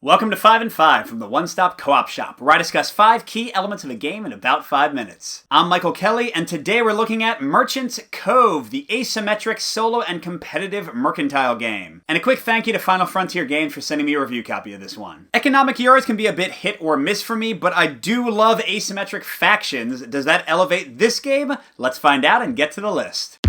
Welcome to 5 and 5 from the One-Stop Co-op Shop, where I discuss 5 key elements of a game in about 5 minutes. I'm Michael Kelly, and today we're looking at Merchant's Cove, the asymmetric solo and competitive mercantile game. And a quick thank you to Final Frontier Games for sending me a review copy of this one. Economic Euros can be a bit hit or miss for me, but I do love asymmetric factions. Does that elevate this game? Let's find out and get to the list.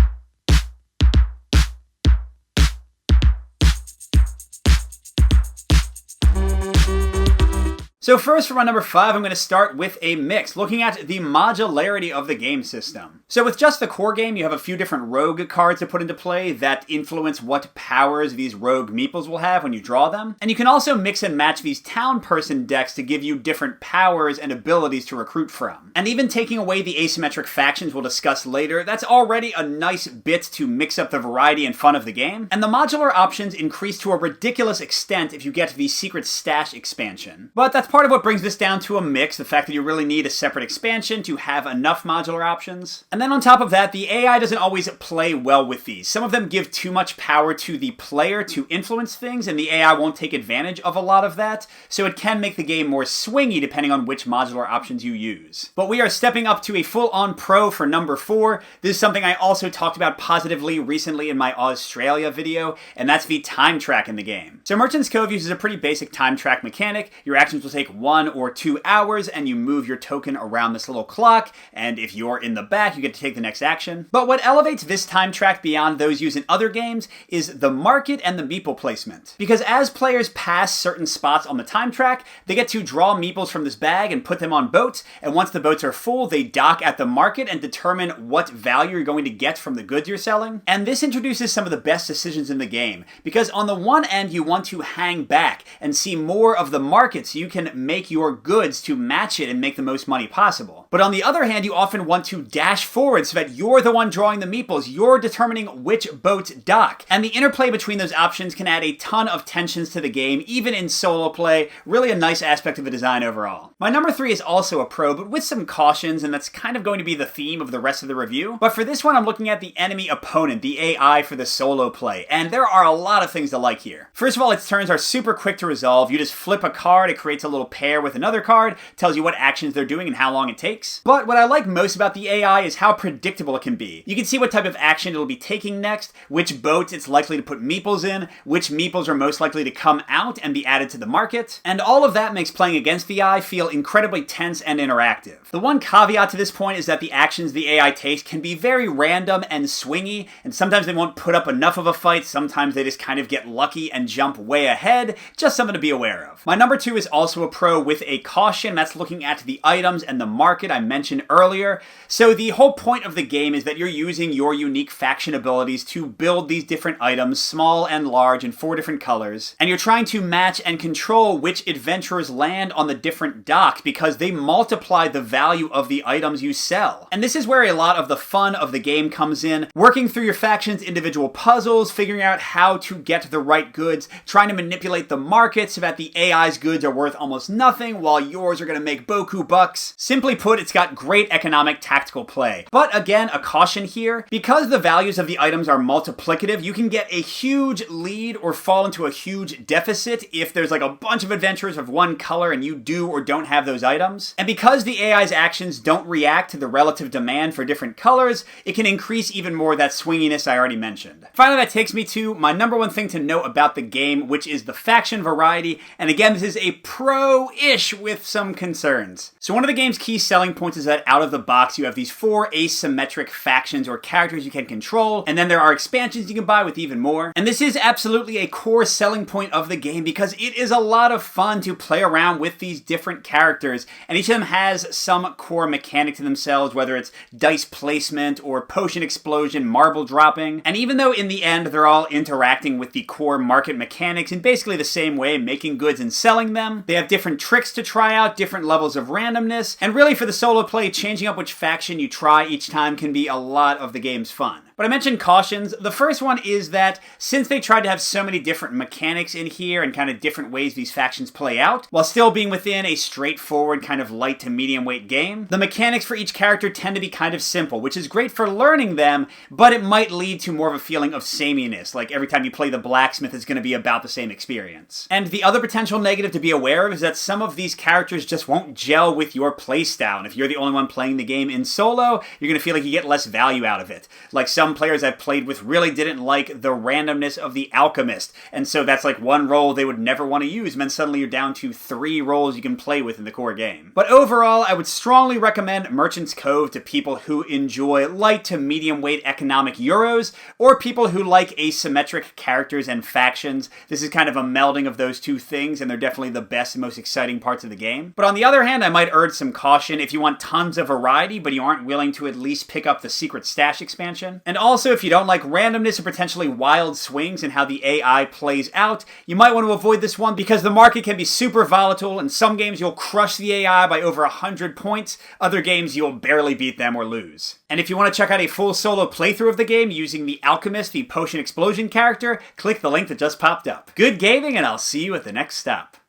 So first, for my number 5, I'm going to start with a mix, looking at the modularity of the game system. So with just the core game, you have a few different rogue cards to put into play that influence what powers these rogue meeples will have when you draw them. And you can also mix and match these town person decks to give you different powers and abilities to recruit from. And even taking away the asymmetric factions we'll discuss later, that's already a nice bit to mix up the variety and fun of the game. And the modular options increase to a ridiculous extent if you get the Secret Stash expansion. But that's part of what brings this down to a mix, the fact that you really need a separate expansion to have enough modular options. And then on top of that, the AI doesn't always play well with these. Some of them give too much power to the player to influence things, and the AI won't take advantage of a lot of that, so it can make the game more swingy depending on which modular options you use. But we are stepping up to a full-on pro for number 4. This is something I also talked about positively recently in my Australia video, and that's the time track in the game. So Merchant's Cove uses a pretty basic time track mechanic. Your actions will take 1 or 2 hours, and you move your token around this little clock, and if you're in the back, you get to take the next action. But what elevates this time track beyond those used in other games is the market and the meeple placement. Because as players pass certain spots on the time track, they get to draw meeples from this bag and put them on boats, and once the boats are full, they dock at the market and determine what value you're going to get from the goods you're selling. And this introduces some of the best decisions in the game, because on the one end, you want to hang back and see more of the market so you can make your goods to match it and make the most money possible. But on the other hand, you often want to dash forward so that you're the one drawing the meeples, you're determining which boats dock. And the interplay between those options can add a ton of tensions to the game, even in solo play. Really a nice aspect of the design overall. My number 3 is also a pro, but with some cautions, and that's kind of going to be the theme of the rest of the review. But for this one, I'm looking at the enemy opponent, the AI for the solo play, and there are a lot of things to like here. First of all, its turns are super quick to resolve. You just flip a card, it creates a little pair with another card, tells you what actions they're doing and how long it takes. But what I like most about the AI is how predictable it can be. You can see what type of action it'll be taking next, which boats it's likely to put meeples in, which meeples are most likely to come out and be added to the market, and all of that makes playing against the AI feel incredibly tense and interactive. The one caveat to this point is that the actions the AI takes can be very random and swingy, and sometimes they won't put up enough of a fight, sometimes they just kind of get lucky and jump way ahead. Just something to be aware of. My number 2 is also a pro with a caution. That's looking at the items and the market I mentioned earlier. So the whole point of the game is that you're using your unique faction abilities to build these different items, small and large, in 4 different colors, and you're trying to match and control which adventurers land on the different docks because they multiply the value of the items you sell. And this is where a lot of the fun of the game comes in, working through your faction's individual puzzles, figuring out how to get the right goods, trying to manipulate the market so that the AI's goods are worth almost nothing while yours are going to make boku bucks. Simply put, it's got great economic tactical play. But again, a caution here, because the values of the items are multiplicative, you can get a huge lead or fall into a huge deficit if there's like a bunch of adventurers of one color and you do or don't have those items. And because the AI's actions don't react to the relative demand for different colors, it can increase even more that swinginess I already mentioned. Finally, that takes me to my number 1 thing to note about the game, which is the faction variety. And again, this is a pro-ish with some concerns. So one of the game's key selling points is that out of the box, you have these 4 asymmetric factions or characters you can control, and then there are expansions you can buy with even more. And this is absolutely a core selling point of the game because it is a lot of fun to play around with these different characters, and each of them has some core mechanic to themselves, whether it's dice placement or potion explosion, marble dropping. And even though in the end they're all interacting with the core market mechanics in basically the same way, making goods and selling them, they have different tricks to try out, different levels of randomness, and really for the solo play, changing up which faction you try each time can be a lot of the game's fun. But I mentioned cautions. The first one is that since they tried to have so many different mechanics in here and kind of different ways these factions play out, while still being within a straightforward kind of light to medium weight game, the mechanics for each character tend to be kind of simple, which is great for learning them, but it might lead to more of a feeling of sameness, like every time you play the blacksmith it's going to be about the same experience. And the other potential negative to be aware of is that some of these characters just won't gel with your playstyle, and if you're the only one playing the game in solo, you're going to feel like you get less value out of it. Like some players I've played with really didn't like the randomness of the alchemist, and so that's like one role they would never want to use, and then suddenly you're down to 3 roles you can play with in the core game. But overall, I would strongly recommend Merchant's Cove to people who enjoy light to medium weight economic Euros, or people who like asymmetric characters and factions. This is kind of a melding of those two things, and they're definitely the best and most exciting parts of the game. But on the other hand, I might urge some caution if you want tons of variety, but you aren't willing to at least pick up the Secret Stash expansion. And also, if you don't like randomness or potentially wild swings in how the AI plays out, you might want to avoid this one because the market can be super volatile. In some games, you'll crush the AI by over 100 points. Other games, you'll barely beat them or lose. And if you want to check out a full solo playthrough of the game using the Alchemist, the Potion Explosion character, click the link that just popped up. Good gaming, and I'll see you at the next stop.